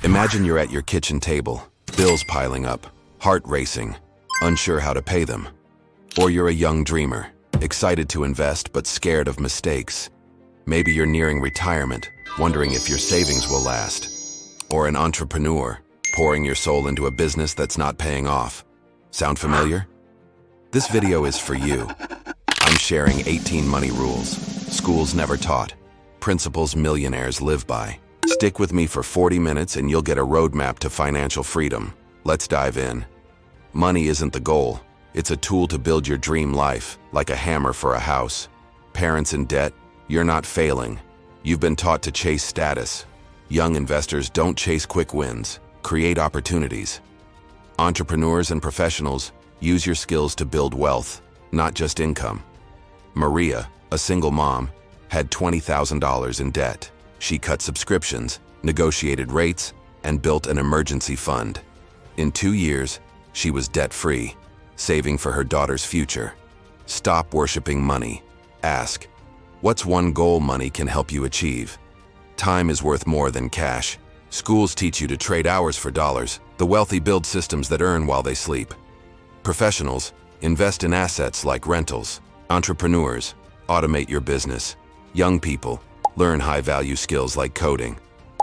Imagine you're at your kitchen table, bills piling up, heart racing, unsure how to pay them. Or you're a young dreamer, excited to invest but scared of mistakes. Maybe you're nearing retirement, wondering if your savings will last. Or an entrepreneur, pouring your soul into a business that's not paying off. Sound familiar? This video is for you. I'm sharing 18 money rules, schools never taught, principles millionaires live by. Stick with me for 40 minutes and you'll get a roadmap to financial freedom. Let's dive in. Money isn't the goal. It's a tool to build your dream life, like a hammer for a house. Parents in debt, you're not failing. You've been taught to chase status. Young investors don't chase quick wins, create opportunities. Entrepreneurs and professionals, use your skills to build wealth, not just income. Maria, a single mom, had $20,000 in debt. She cut subscriptions, negotiated rates, and built an emergency fund. In 2 years, she was debt-free, saving for her daughter's future. Stop worshiping money. Ask, what's one goal money can help you achieve? Time is worth more than cash. Schools teach you to trade hours for dollars. The wealthy build systems that earn while they sleep. Professionals, invest in assets like rentals. Entrepreneurs, automate your business. Young people, learn high-value skills like coding.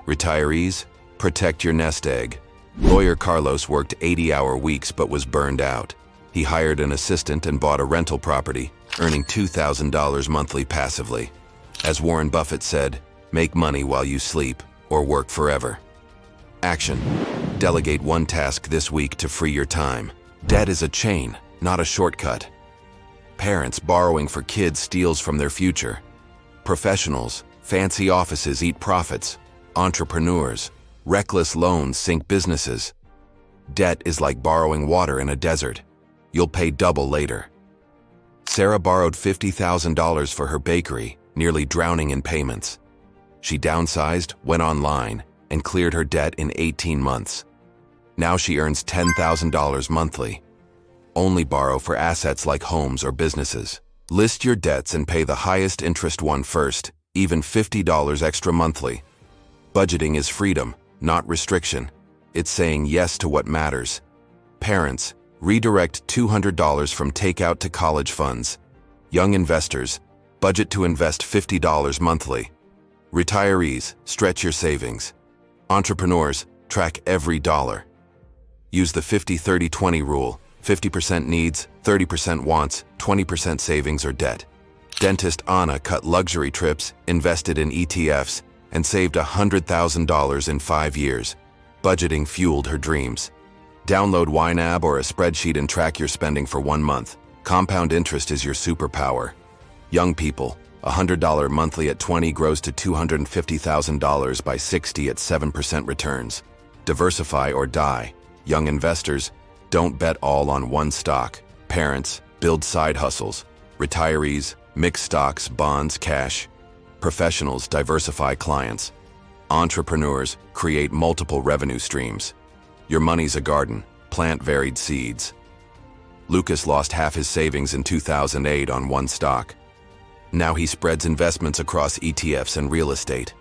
Retirees, protect your nest egg. Lawyer Carlos worked 80-hour weeks but was burned out. He hired an assistant and bought a rental property, earning $2,000 monthly passively. As Warren Buffett said, make money while you sleep or work forever. Action. Delegate one task this week to free your time. Debt is a chain, not a shortcut. Parents, borrowing for kids steals from their future. Professionals, fancy offices eat profits. Entrepreneurs, reckless loans sink businesses. Debt is like borrowing water in a desert. You'll pay double later. Sarah borrowed $50,000 for her bakery, nearly drowning in payments. She downsized, went online, and cleared her debt in 18 months. Now she earns $10,000 monthly. Only borrow for assets like homes or businesses. List your debts and pay the highest interest one first, even $50 extra monthly. Budgeting is freedom, not restriction. It's saying yes to what matters. Parents, redirect $200 from takeout to college funds. Young investors, budget to invest $50 monthly. Retirees, stretch your savings. Entrepreneurs, track every dollar. Use the 50-30-20 rule. 50% needs, 30% wants, 20% savings or debt. Dentist Anna cut luxury trips, invested in ETFs, and saved $100,000 in 5 years. Budgeting fueled her dreams. Download YNAB or a spreadsheet and track your spending for 1 month. Compound interest is your superpower. Young people, $100 monthly at 20 grows to $250,000 by 60 at 7% returns. Diversify or die. Young investors, don't bet all on one stock. Parents, build side hustles. Retirees, mix stocks, bonds, cash. Professionals, diversify clients. Entrepreneurs, create multiple revenue streams. Your money's a garden. Plant varied seeds. Lucas lost half his savings in 2008 on one stock. Now he spreads investments across ETFs and real estate.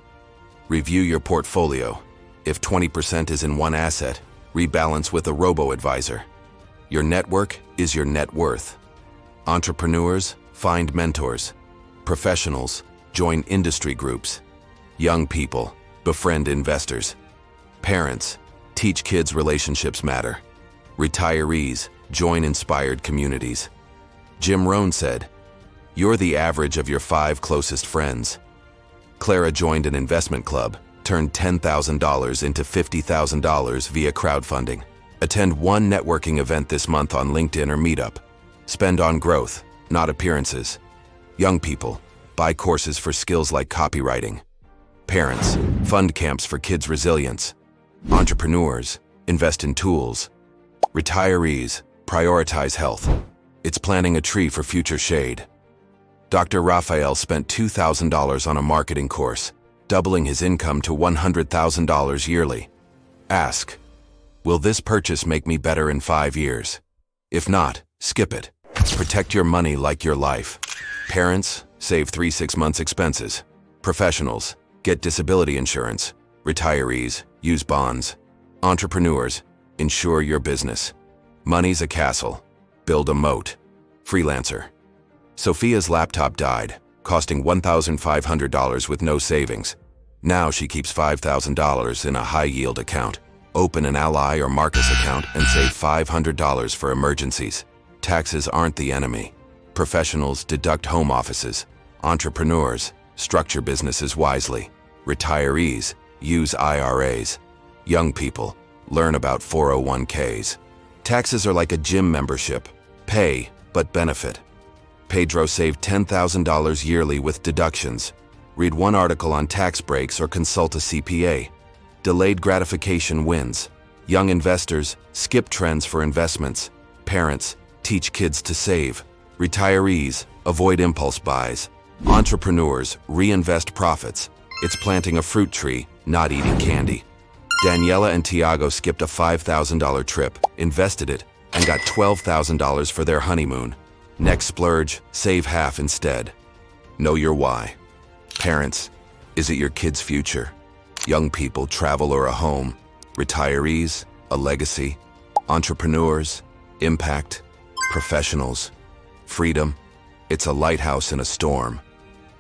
Review your portfolio. If 20% is in one asset, rebalance with a robo-advisor. Your network is your net worth. Entrepreneurs, find mentors. Professionals, join industry groups. Young people, befriend investors. Parents, teach kids relationships matter. Retirees, join inspired communities. Jim Rohn said, "You're the average of your 5 closest friends." Clara joined an investment club, turned $10,000 into $50,000 via crowdfunding. Attend one networking event this month on LinkedIn or Meetup. Spend on growth, not appearances. Young people, buy courses for skills like copywriting. Parents, fund camps for kids' resilience. Entrepreneurs, invest in tools. Retirees, prioritize health. It's planting a tree for future shade. Dr. Raphael spent $2,000 on a marketing course, doubling his income to $100,000 yearly. Ask, will this purchase make me better in 5 years? If not, skip it. Protect your money like your life. Parents, save 3-6 months expenses. Professionals, get disability insurance. Retirees, Use bonds. Entrepreneurs, insure your business. Money's a castle. Build a moat. Freelancer. Sophia's laptop died, costing $1,500 with no savings. Now she keeps $5,000 in a high-yield account. Open an Ally or Marcus account and save $500 for emergencies. Taxes aren't the enemy. Professionals deduct home offices. Entrepreneurs structure businesses wisely. Retirees use IRAs. Young people learn about 401ks. Taxes are like a gym membership. Pay, but benefit. Pedro saved $10,000 yearly with deductions. Read one article on tax breaks or consult a CPA. Delayed gratification wins. Young investors skip trends for investments. Parents teach kids to save. Retirees avoid impulse buys. Entrepreneurs reinvest profits. It's planting a fruit tree, not eating candy. Daniela and Tiago skipped a $5,000 trip, invested it, and got $12,000 for their honeymoon. Next splurge, save half instead. Know your why. Parents, is it your kid's future? Young people, travel or a home. Retirees, a legacy. Entrepreneurs, impact. Professionals, freedom. It's a lighthouse in a storm.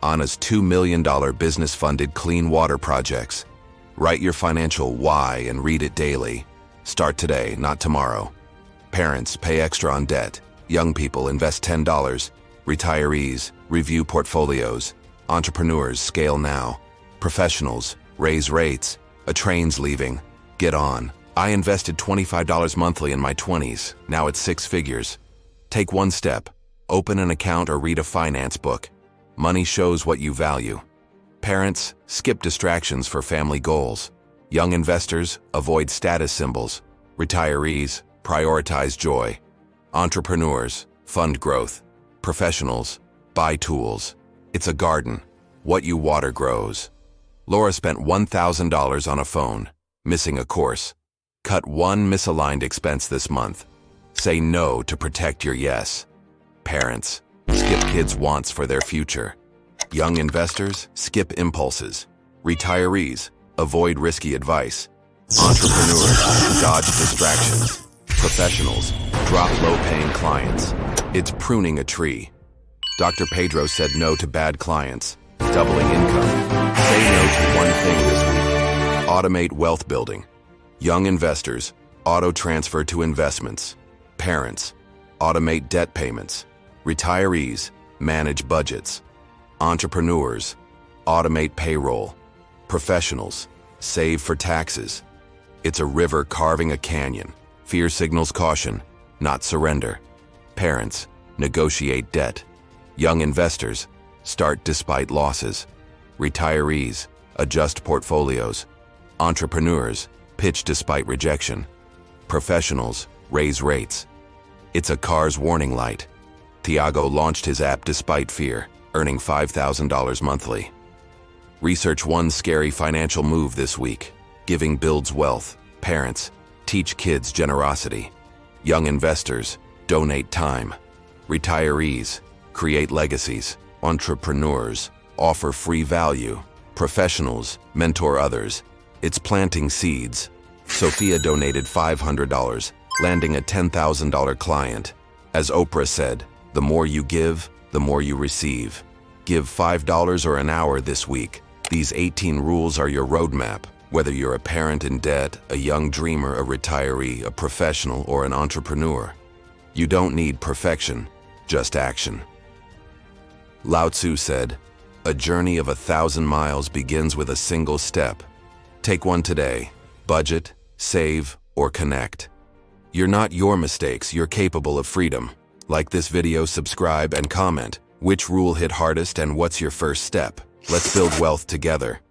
Anna's $2 million business-funded clean water projects. Write your financial why and read it daily. Start today, not tomorrow. Parents, pay extra on debt. Young people, invest $10. Retirees, review portfolios. Entrepreneurs, scale now. Professionals, raise rates. A train's leaving. Get on. I invested $25 monthly in my 20s. Now it's six figures. Take one step. Open an account or read a finance book. Money shows what you value. Parents, skip distractions for family goals. Young investors, avoid status symbols. Retirees, prioritize joy. Entrepreneurs, fund growth. Professionals, buy tools. It's a garden. What you water grows. Laura spent $1,000 on a phone, missing a course. Cut one misaligned expense this month. Say no to protect your yes. Parents, skip kids' wants for their future. Young investors, skip impulses. Retirees, avoid risky advice. Entrepreneurs, dodge distractions. Professionals, drop low-paying clients. It's pruning a tree. Dr. Pedro said no to bad clients. Doubling income. Say no to one thing this week. Automate wealth building. Young investors, auto-transfer to investments. Parents, automate debt payments. Retirees, manage budgets. Entrepreneurs, automate payroll. Professionals, save for taxes. It's a river carving a canyon. Fear signals caution, not surrender. Parents, negotiate debt. Young investors, start despite losses. Retirees, adjust portfolios. Entrepreneurs, pitch despite rejection. Professionals, raise rates. It's a car's warning light. Tiago launched his app despite fear, earning $5,000 monthly. Research one scary financial move this week. Giving builds wealth. Parents, teach kids generosity. Young investors, donate time. Retirees, create legacies. Entrepreneurs, offer free value. Professionals, mentor others. It's planting seeds. Sophia donated $500, landing a $10,000 client. As Oprah said, the more you give, the more you receive. Give $5 or an hour this week. These 18 rules are your roadmap. Whether you're a parent in debt, a young dreamer, a retiree, a professional, or an entrepreneur. You don't need perfection, just action. Lao Tzu said, "A journey of 1,000 miles begins with a single step." Take one today. Budget, save, or connect. You're not your mistakes, you're capable of freedom. Like this video, subscribe, and comment. Which rule hit hardest and what's your first step? Let's build wealth together.